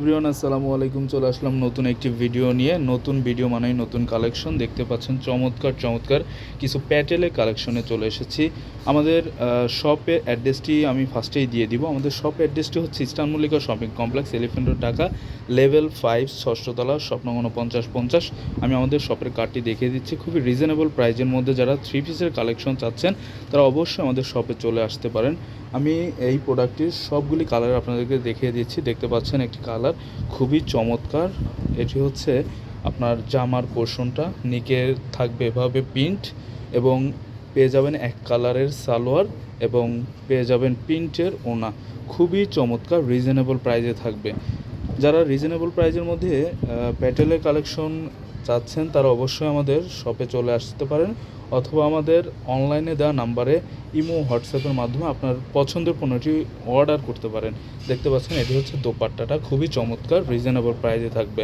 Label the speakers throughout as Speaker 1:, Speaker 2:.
Speaker 1: Everyone আসসালামু আলাইকুম। চলে আসলাম নতুন একটি ভিডিও নিয়ে। নতুন ভিডিও মানেই নতুন কালেকশন। দেখতে পাচ্ছেন চমৎকার চমৎকার কিছু প্যাটেলের কালেকশনে চলে এসেছি। আমাদের শপের অ্যাড্রেসটি আমি ফার্স্টেই দিয়ে দিব। আমাদের শপ অ্যাড্রেসটি হচ্ছে eastern Mallika shopping complex, elephant road, Dhaka, level 5, ষষ্ঠ তলা, শপ নং 4950। আমি আমাদের শপের কার্ডটি দেখিয়ে দিচ্ছি। খুবই রিজনেবল প্রাইজের মধ্যে যারা 3 পিসের কালেকশন চাচ্ছেন তারা অবশ্যই আমাদের শপে চলে আসতে পারেন। আমি এই প্রোডাক্টটির সবগুলি কালার আপনাদেরকে দেখিয়ে দিচ্ছি। দেখতে পাচ্ছেন একটি কালার খুবই চমৎকার। এটি হচ্ছে আপনার জামার পোর্শনটা, নিকে থাকবে এভাবে প্রিন্ট এবং পেয়ে যাবেন এক কালারের সালোয়ার এবং পেয়ে যাবেন প্রিন্টের ওড়না। খুবই চমৎকার, রিজনেবল প্রাইজে থাকবে। যারা রিজনেবল প্রাইজের মধ্যে প্যাটেলের কালেকশন চাচ্ছেন তারা অবশ্যই আমাদের শপে চলে আসতে পারেন, অথবা আমাদের অনলাইনে দেওয়া নাম্বারে ইমো হোয়াটসঅ্যাপের মাধ্যমে আপনার পছন্দের পণ্যটি অর্ডার করতে পারেন। দেখতে পাচ্ছেন এটি হচ্ছে দোপাট্টাটা, খুবই চমৎকার, রিজনেবল প্রাইজে থাকবে।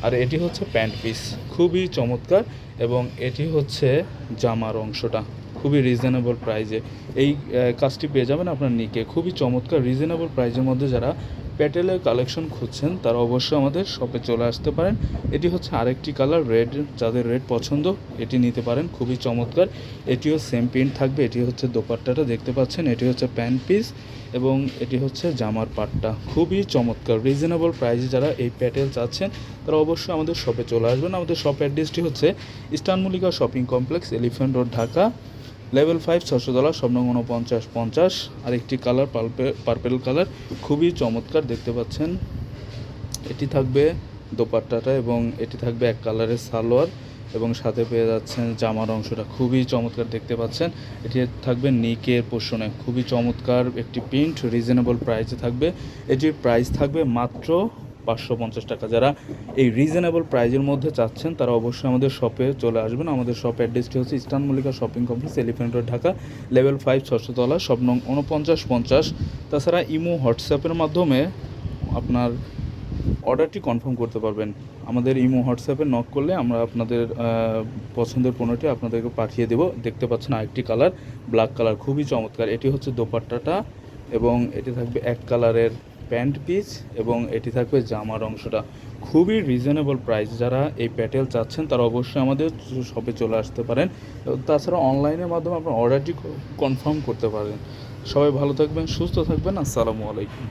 Speaker 1: আর এটি হচ্ছে প্যান্ট পিস, খুবই চমৎকার। এবং এটি হচ্ছে জামার অংশটা, খুবই রিজনেবল প্রাইজে এই কাজটি পেয়ে যাবেন আপনার নিকে। খুবই চমৎকার রিজনেবল প্রাইজের মধ্যে যারা প্যাটেলের কালেকশন খুঁজছেন তারা অবশ্যই আমাদের শপে চলে আসতে পারেন। এটি হচ্ছে আরেকটি কালার রেড, যাদের রেড পছন্দ এটি নিতে পারেন, খুবই চমৎকার। এটিও সেম প্রিন্ট থাকবে। এটি হচ্ছে দোপাট্টাটা, দেখতে পাচ্ছেন এটি হচ্ছে প্যান্ট পিস এবং এটি হচ্ছে জামার পাটটা। খুবই চমৎকার রিজনেবল প্রাইসে যারা এই প্যাটেল চাচ্ছেন তারা অবশ্যই আমাদের শপে চলে আসবেন। আমাদের শপ অ্যাড্রেসটি হচ্ছে eastern Mallika shopping complex, elephant road, Dhaka, level 5, ষষ্ঠ তলা, শপ নং 4950। আরেকটি কালার পার্পেল কালার, খুবই চমৎকার। দেখতে পাচ্ছেন এটি থাকবে দোপাট্টাটা এবং এটি থাকবে এক কালারের সালোয়ার এবং সাথে পেয়ে যাচ্ছেন জামার অংশটা, খুবই চমৎকার। দেখতে পাচ্ছেন এটি থাকবে নিকের পোর্শনে, খুবই চমৎকার একটি প্রিন্ট, রিজনেবল প্রাইসে থাকবে। এটির প্রাইস থাকবে মাত্র 550 টাকা। যারা এই রিজনেবল প্রাইজের মধ্যে চাচ্ছেন তারা অবশ্যই আমাদের শপে চলে আসবেন। আমাদের শপ অ্যাড্রেসটি হচ্ছে eastern Mallika shopping complex, elephant road, Dhaka, level 5, ষষ্ঠ তলা, শপ নং 4950। তাছাড়া ইমো হোয়াটসঅ্যাপের মাধ্যমে আপনার অর্ডারটি কনফার্ম করতে পারবেন। আমাদের ইমো হোয়াটসঅ্যাপে নক করলে আমরা আপনাদের পছন্দের পণ্যটি আপনাদেরকে পাঠিয়ে দেব। দেখতে পাচ্ছেন আরেকটি কালার ব্ল্যাক কালার, খুবই চমৎকার। এটি হচ্ছে দোপাট্টাটা এবং এটি থাকবে এক কালারের প্যান্ট পিস এবং এটি থাকবে জামার অংশটা। খুবই রিজনেবল প্রাইস। যারা এই প্যাটেল চাচ্ছেন তারা অবশ্যই আমাদের শপে চলে আসতে পারেন। তাছাড়া অনলাইনের মাধ্যমে আপনার অর্ডারটি কনফার্ম করতে পারেন। সবাই ভালো থাকবেন, সুস্থ থাকবেন। আসসালামু আলাইকুম।